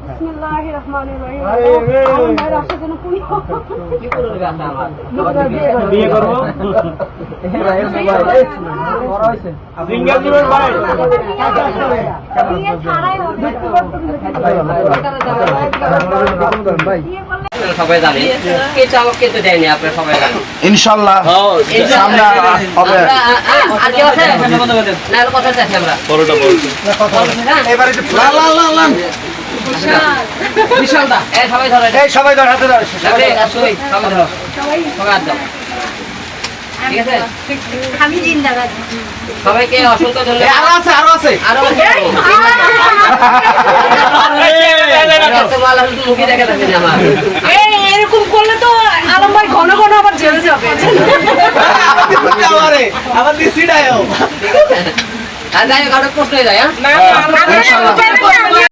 বিসমিল্লাহিররহমানিররহিম। বিয়ে করবো সিঙ্গেল জীবন ভাই সবাই জানে কে চালক কে তো দেয়নি আপনারা সবাই জানেন ইনশাআল্লাহ সামনে হবে। আর কেউ আছে না আর কথা চাচ্ছি আমরা বড়টা বলছি এবারে একটু লাল লাল লাল লাল বিশাল দা এই সবাই ধরো এই সবাই ধর হাতে ধর সবাই সবাই ধরো সবাই হাত দাও ঠিক আছে আমি জিন্দাবাদ। সবাইকে অসংখ্য ধন্যবাদ আরো আছে আরো আছে আরো মুখে দেখা যাচ্ছে না আমার এরকম করলে তো আলম ভাই ঘন ঘন আবার জেলে যাবে। আবার দিছি ডায়ো আর যাই হোক একটা প্রশ্ন যায় হ্যাঁ ইনশাআল্লাহ